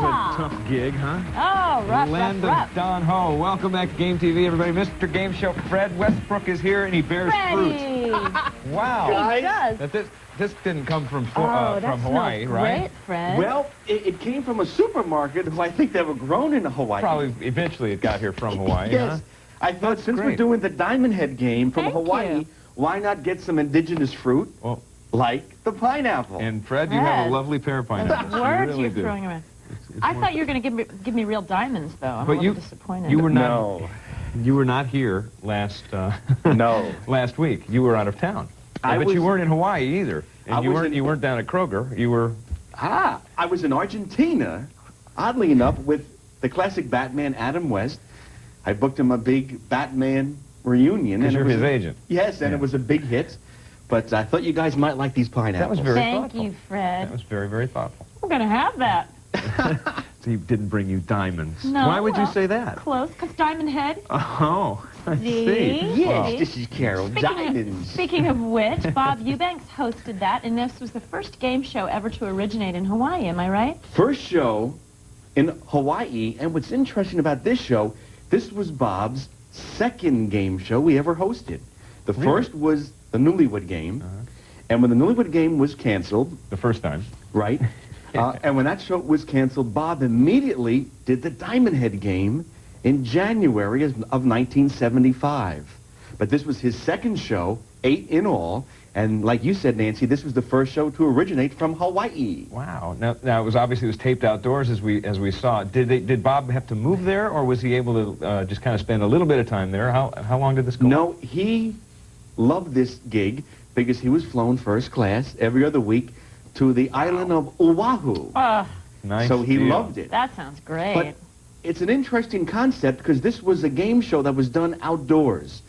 a tough gig, huh? Oh, rough, Land rough. of Don Ho. Welcome back to Game TV, everybody. Mr. Game Show Fred Westbrook is here, and he bears Freddie. fruit. Wow. He does. This didn't come from That Hawaii, smells right? great, Fred. Well, it came from a supermarket who I think they were grown in Hawaii. Probably eventually it got here from Hawaii, Yes. huh? I thought That's since we're great. doing the Diamond Head game from Thank Hawaii, you. why not get some indigenous fruit Well, like the pineapple? and Fred, you have Fred. a lovely pair of pineapples. The words really you're do. throwing around. It's I thought you were going to give me real diamonds, though. I'm But a little disappointed. You were not. No. You were not here last. No. Last week. You were out of town. But you weren't in Hawaii either. And you weren't down at Kroger. You were. I was in Argentina, oddly enough, with the classic Batman, Adam West. I booked him a big Batman reunion. Because and you're his agent. Yes, and Yeah. it was a big hit. But I thought you guys might like these pineapples. That was very Thank thoughtful. you, Fred. That was very, very thoughtful. We're going to have that. So he didn't bring you diamonds. No, Why would you well, say that? Close, because Diamond Head. Oh, I See? see. Yes, Wow. this is Carol Diamonds. Speaking of which, Bob Eubanks hosted that, and this was the first game show ever to originate in Hawaii. Am I right? First show in Hawaii, and what's interesting about this show, this was Bob's second game show we ever hosted. The first was the Newlywed Game, and when the Newlywed Game was canceled, The first time. right, and when that show was canceled, Bob immediately did the Diamond Head Game in January of 1975. But this was his second show, 8 in all, and like you said, Nancy, this was the first show to originate from Hawaii. Wow. Now it was obviously taped outdoors as we saw. Did Bob have to move there, or was he able to just kind of spend a little bit of time there? How long did this go? No, he loved this gig because he was flown first class every other week to the island of Oahu. Nice. So he deal. loved it. That sounds great. But it's an interesting concept because this was a game show that was done outdoors.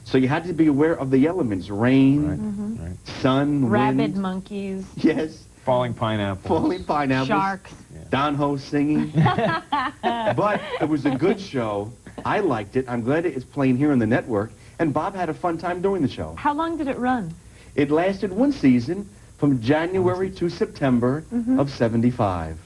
So you had to be aware of the elements, rain, Right. sun, Rabid wind. monkeys, Yes, Falling pineapples. falling pineapples. sharks. Don Ho singing. But it was a good show. I liked it. I'm glad it's playing here on the network. And Bob had a fun time doing the show. How long did it run? It lasted one season from January to September of 75.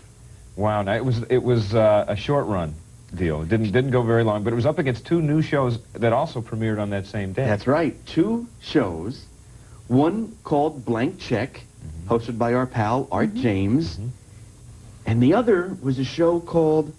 Wow. Now it was a short run deal. It didn't go very long, but it was up against two new shows that also premiered on that same day. That's right. 2 shows. One called Blank Check, hosted by our pal Art James. And the other was a show called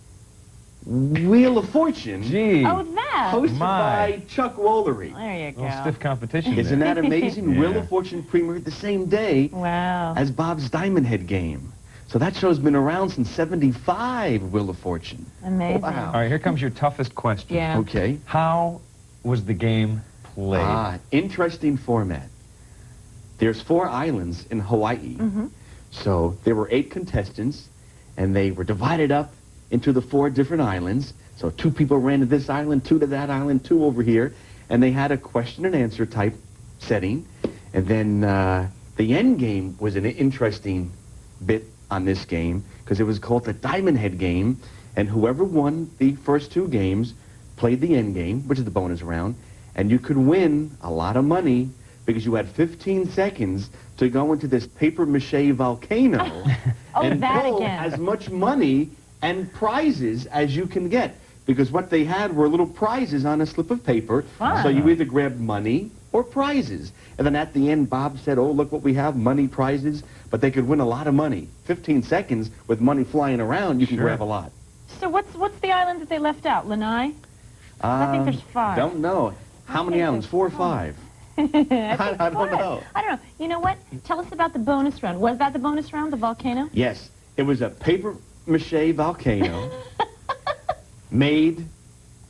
Wheel of Fortune, Gee. Oh, that. hosted My. by Chuck Woolery. There you go. Little stiff competition. Isn't there. that amazing? Yeah. Wheel of Fortune premiered the same day Wow. as Bob's Diamond Head Game. So that show's been around since 75, Wheel of Fortune. Amazing. Wow. All right, here comes your toughest question. Yeah. Okay. How was the game played? Interesting format. There's 4 islands in Hawaii. So there were 8 contestants, and they were divided up into the 4 different islands. So 2 people ran to this island, 2 to that island, 2 over here, and they had a question and answer type setting. And then the end game was an interesting bit on this game because it was called the Diamond Head Game, and whoever won the first 2 games played the end game, which is the bonus round, and you could win a lot of money because you had 15 seconds to go into this paper-mache volcano Oh, and that pull again. as much money and prizes as you can get. Because what they had were little prizes on a slip of paper. Fun. So you either grabbed money or prizes. And then at the end, Bob said, oh, look what we have, money, prizes. But they could win a lot of money. 15 seconds with money flying around, you can Sure. grab a lot. So what's the island that they left out? Lanai? I think there's 5. Don't know. How many think islands? there's 4 or 5? I don't know. I don't know. You know what? Tell us about the bonus round. Was that the bonus round, the volcano? Yes. It was a paper-mache volcano made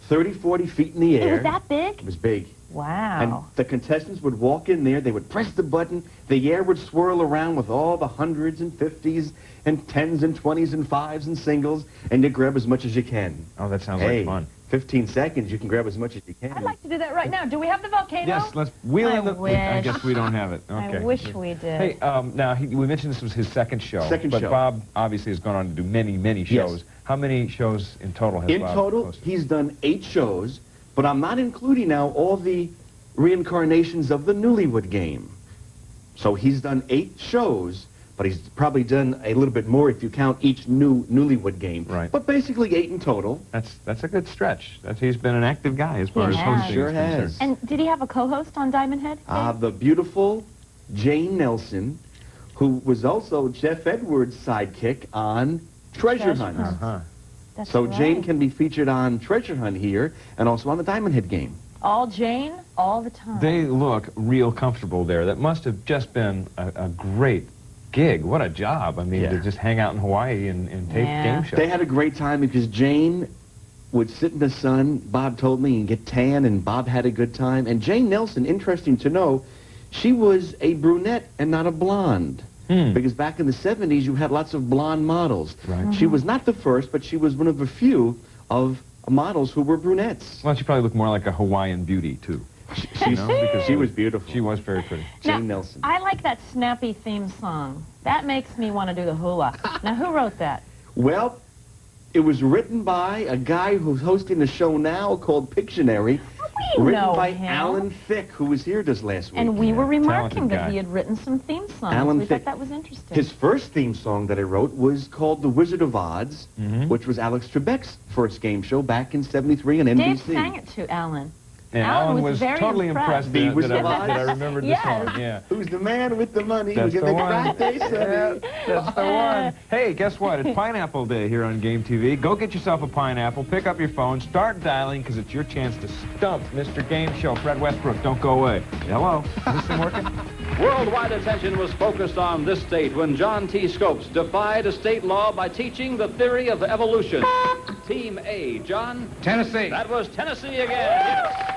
30, 40 feet in the It air. was that big? It was big. Wow. And the contestants would walk in there, they would press the button, the air would swirl around with all the hundreds and 50s and 10s and 20s and 5s and singles, and you grab as much as you can. Oh, that sounds Hey, like fun. 15 seconds, you can grab as much as you can. I'd like to do that right now. Do we have the volcano? Yes, let's wheel I in the... I wish. guess we don't have it. Okay. I wish we did. Hey, now, we mentioned this was his second show. Second but show. Bob obviously has gone on to do many, many shows. Yes. How many shows in total has In Bob total, hosted? he's done 8 shows, but I'm not including now all the reincarnations of the Newlywed Game. So he's done 8 shows, but he's probably done a little bit more if you count each newlywed game. Right. But basically 8 in total. That's a good stretch. He's been an active guy as far as He hosting sure is has. concerned. And did he have a co-host on Diamond Head? The beautiful Jane Nelson, who was also Jeff Edwards' sidekick on Treasure Hunt. Uh-huh. That's So right. Jane can be featured on Treasure Hunt here and also on the Diamond Head game. All Jane, all the time. They look real comfortable there. That must have just been a great gig. What a job. I mean, Yeah. to just hang out in Hawaii and tape Yeah. game shows. They had a great time because Jane would sit in the sun, Bob told me, and get tan, and Bob had a good time. And Jane Nelson, interesting to know, she was a brunette and not a blonde. Because back in the 70s, you had lots of blonde models. Right. She was not the first, but she was one of a few of models who were brunettes. Well, she probably looked more like a Hawaiian beauty, too. Because she was beautiful. She was very pretty. Jane Now, Nelson. I like that snappy theme song. That makes me want to do the hula. Now, who wrote that? Well, it was written by a guy who's hosting a show now called Pictionary. We Written know by him. Alan Thicke, who was here just last week. And we were remarking talented that guy. he had written some theme songs. Alan We Thicke. thought that was interesting. His first theme song that I wrote was called The Wizard of Oz, which was Alex Trebek's first game show back in '73 on NBC. Dave sang it to Alan. And Alan Alan was was very totally impressed. impressed The that, Wizard I, of Oz? that I remembered the Yes. song. Yeah. Who's the man with the money? That's Who the can make one. a right day sunny? That's the one. Hey, guess what? It's Pineapple Day here on Game TV. Go get yourself a pineapple, pick up your phone, start dialing, because it's your chance to stump Mr. Game Show. Fred Westbrook, don't go away. Hello? Is this thing working? Worldwide attention was focused on this state when John T. Scopes defied a state law by teaching the theory of evolution. Team A, John? Tennessee. That was Tennessee again, yes.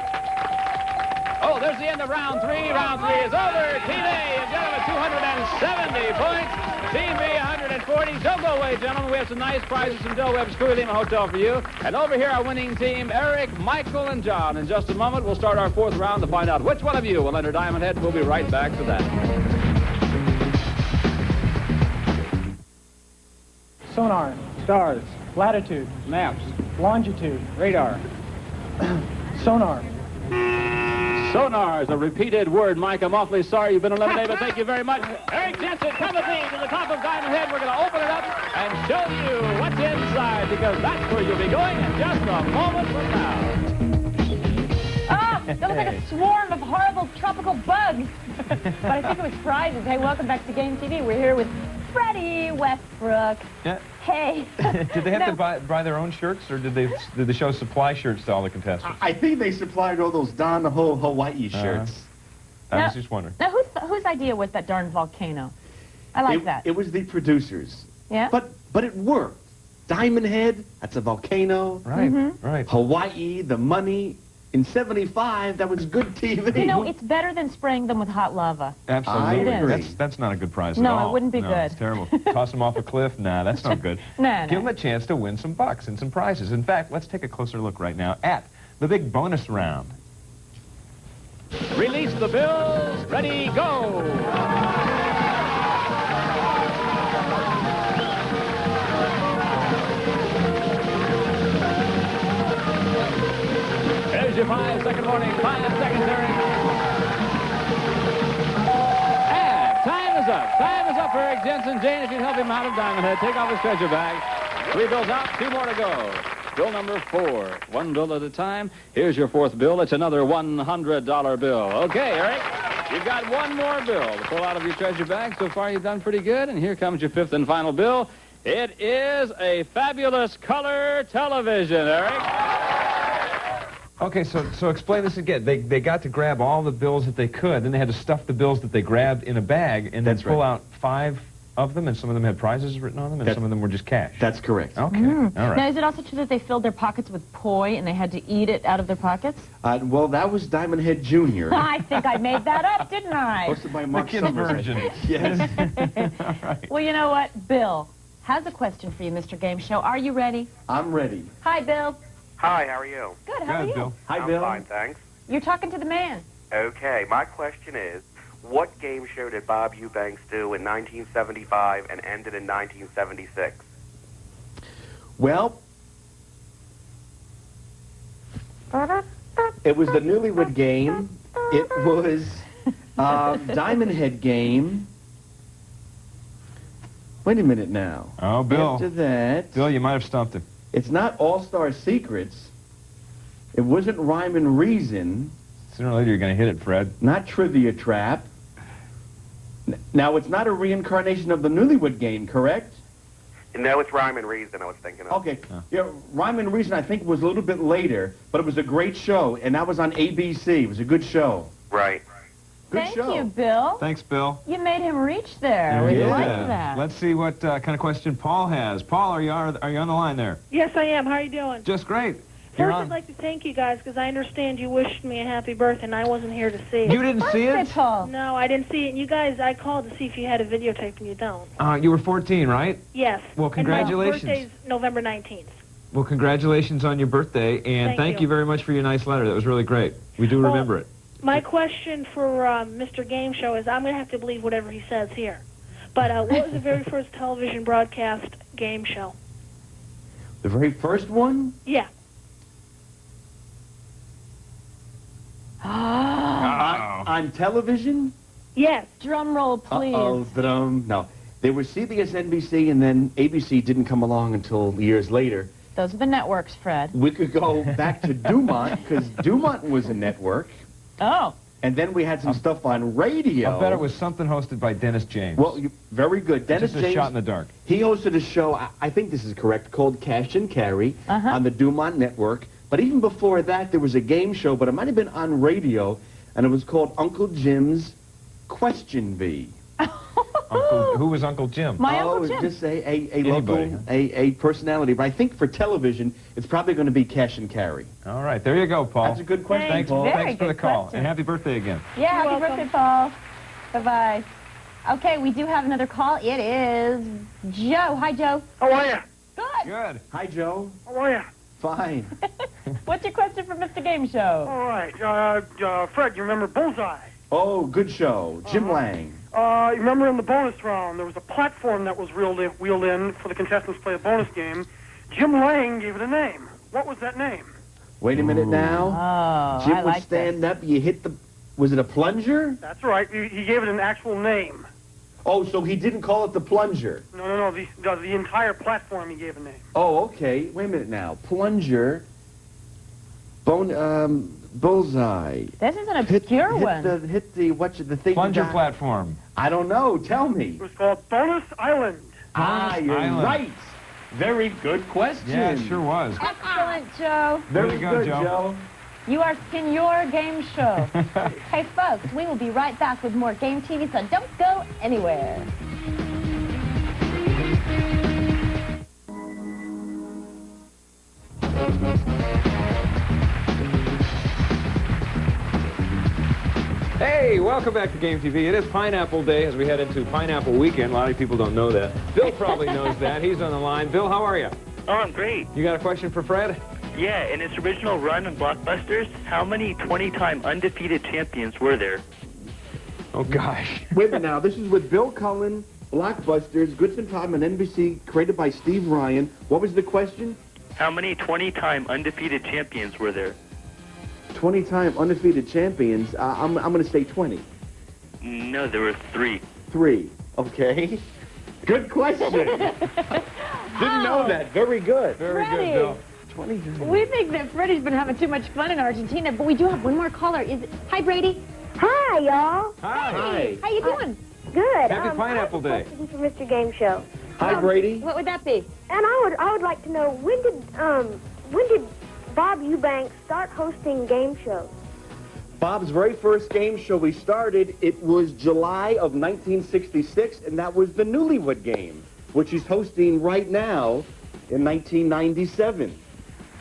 Oh, there's the end of round 3. Round 3 is over. Team A, and gentlemen, 270 points. Team B, 140. Don't go away, gentlemen. We have some nice prizes from Del Webb's Coulee Lima Hotel for you. And over here, our winning team, Eric, Michael, and John. In just a moment, we'll start our 4th round to find out which one of you will enter Diamond Head. We'll be right back to that. Sonar, stars, latitude, maps, longitude, radar. Sonar. Sonar is a repeated word, Mike. I'm awfully sorry you've been eliminated, but thank you very much. Eric Jensen, come with me to the top of Diamond Head. We're going to open it up and show you what's inside, because that's where you'll be going in just a moment from now. Ah, that looks like a swarm of horrible tropical bugs. But I think it was prizes. Hey, welcome back to Game TV. We're here with Freddie Westbrook. Yeah. Hey. Did they have to Now- buy their own shirts, or did the show supply shirts to all the contestants? I think they supplied all those Don Ho Hawaii shirts. I was just wondering. Now, whose idea was that darn volcano? I like that. It was the producers. Yeah? But it worked. Diamond Head, that's a volcano. Right, right. Hawaii, the money. In '75, that was good TV. You know, it's better than spraying them with hot lava. Absolutely. I agree. That's not a good prize at No, all. it wouldn't be No, good. It's terrible. Toss them off a cliff? Nah, that's not good. No, Give them no. a chance to win some bucks and some prizes. In fact, let's take a closer look right now at the big bonus round. Release the bills. Ready, go. There's your 5-second warning. 5 seconds, Eric. And time is up. Time is up for Eric Jensen. Jane, if you'd help him out of Diamond Head, take off his treasure bag. 3 bills out, 2 more to go. Bill number 4. 1 bill at a time. Here's your 4th bill. It's another $100 bill. Okay, Eric, you've got 1 more bill to pull out of your treasure bag. So far, you've done pretty good. And here comes your 5th and final bill. It is a fabulous color television, Eric. Okay, so explain this again. They got to grab all the bills that they could, then they had to stuff the bills that they grabbed in a bag, and then That's pull right. out 5 of them, and some of them had prizes written on them, and That's- some of them were just cash. That's correct. Okay, all Now, right. is it also true that they filled their pockets with poi and they had to eat it out of their pockets? Well, that was Diamond Head Jr. I think I made that up, didn't I? Hosted by The Mark kid's Summers. version. Yes. All right. Well, you know what? Bill has a question for you, Mr. Game Show. Are you ready? I'm ready. Hi, Bill. Hi, how are you? Good, how are Good, you? Bill. Hi, I'm Bill. fine, thanks. You're talking to the man. Okay, my question is, what game show did Bob Eubanks do in 1975 and ended in 1976? Well, it was the Newlywed Game. It was Diamond Head Game. Wait a minute now. Oh, Bill. After that, Bill, you might have stumped him. it's not All-Star Secrets. It wasn't Rhyme and Reason. Sooner or later, you're going to hit it, Fred. Not Trivia Trap. Now, it's not a reincarnation of the Newlywed Game, correct? No, it's Rhyme and Reason I was thinking of. Okay. Yeah, Rhyme and Reason, I think, was a little bit later, but it was a great show, and that was on ABC. It was a good show. Right. Good Thank show. you, Bill. Thanks, Bill. You made him reach there. There We he is. like that. Let's see what kind of question Paul has. Paul, are you on the line there? Yes, I am. How are you doing? Just great. You're First, on. I'd like to thank you guys because I understand you wished me a happy birthday and I wasn't here to see it. You didn't see Birthday, it? Paul. No, I didn't see it. And you guys, I called to see if you had a videotape and you don't. You were 14, right? Yes. Well, congratulations. And my birthday's November 19th. Well, congratulations on your birthday, and Thank you you. very much for your nice letter. That was really great. We do Well, remember it. My question for Mr. Game Show is I'm going to have to believe whatever he says here. But what was the very first television broadcast game show? The very first one? Yeah. On television? Yes. Drum roll, please. Uh-oh, drum. No. They were CBS, NBC, and then ABC didn't come along until years later. Those are the networks, Fred. We could go back to Dumont, because Dumont was a network, Oh. and then we had some stuff on radio. I bet it was something hosted by Dennis James. Well, very good. Dennis Just a James, shot in the dark. he hosted a show, I think this is correct, called Cash and Carry on the Dumont Network. But even before that, there was a game show, but it might have been on radio, and it was called Uncle Jim's Question Bee. Who was Uncle Jim? My Oh, Uncle Jim. just a Anybody, local, huh? a personality. But I think for television, it's probably going to be Cash and Carry. All right, there you go, Paul. That's a good question, Thanks, Paul. Very thanks for the good call, question. and happy birthday again. Yeah, happy welcome. birthday, Paul. Bye-bye. Okay, we do have another call. It is Joe. Hi, Joe. How are you? Good. Good. Hi, Joe. How are you? Fine. What's your question for Mr. Game Show? All right. Fred, you remember Bullseye? Oh, good show. Jim Lang. You remember in the bonus round, there was a platform that was wheeled in for the contestants to play a bonus game. Jim Lang gave it a name. What was that name? Wait a minute Oh, now. Jim I would like stand up. You hit the... Was it a plunger? That's right. He gave it an actual name. Oh, so he didn't call it the plunger. No. The entire platform he gave a name. Oh, okay. Wait a minute now. Plunger. Bullseye. This is an obscure one. Hit the thing. Plunger you got- platform. I don't know. Tell me. It was called Bonus Island. You're Island. right. Very good question. Yeah, it sure was. Excellent, Joe. Very Way to go, good, Joe. Joe. You are Senor Game Show. Hey, folks, we will be right back with more Game TV, so don't go anywhere. Hey, welcome back to Game TV. It is Pineapple Day as we head into Pineapple Weekend. A lot of people don't know that. Bill probably knows that. He's on the line. Bill, how are you? Oh, I'm great. You got a question for Fred? Yeah, in its original run on Blockbusters, how many 20-time undefeated champions were there? Oh, gosh. Wait a minute now. This is with Bill Cullen, Blockbusters, Goodson Time on NBC, created by Steve Ryan. What was the question? How many 20-time undefeated champions were there? 20-time undefeated champions. I'm going to say 20. No, there were 3. 3. Okay. Good question. Didn't know that. Very good. Very Freddie. good, Bill. 23. We think that Freddie's been having too much fun in Argentina, but we do have one more caller. Hi, Brady. Hi, y'all. Hi. How you doing? Good. Happy Pineapple Day. Question for Mr. Game Show. Hi, Brady. What would that be? And I would like to know when did Bob Eubanks start hosting game shows? Bob's very first game show we started, it was July of 1966, and that was the Newlywed Game, which he's hosting right now in 1997.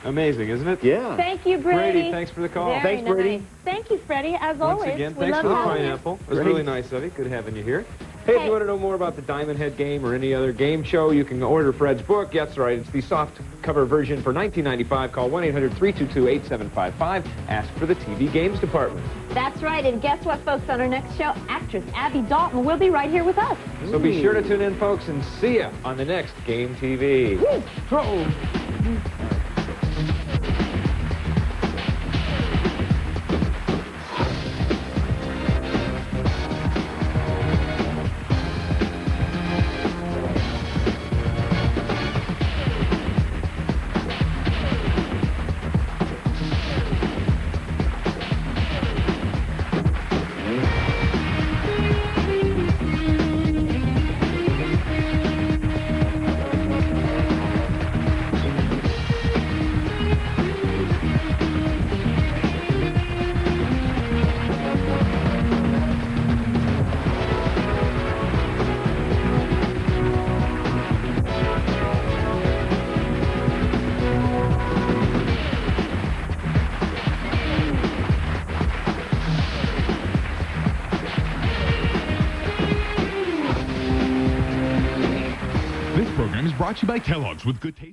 Amazing, isn't it? Yeah. Thank you, Brady. Brady, thanks for the call. Very Thanks, Brady. nice. Thank you, Freddie. As Once always, again, we thanks love for the having you. pineapple. It was Great. really nice of you. Good having you here. Hey, if Hey. you want to know more about the Diamond Head game or any other game show, you can order Fred's book. That's right. It's the soft cover version for $19.95. Call 1-800-322-8755. Ask for the TV Games Department. That's right. And guess what, folks? On our next show, actress Abby Dalton will be right here with us. So be sure to tune in, folks, and see ya on the next Game TV. Brought to you by Kellogg's with good taste.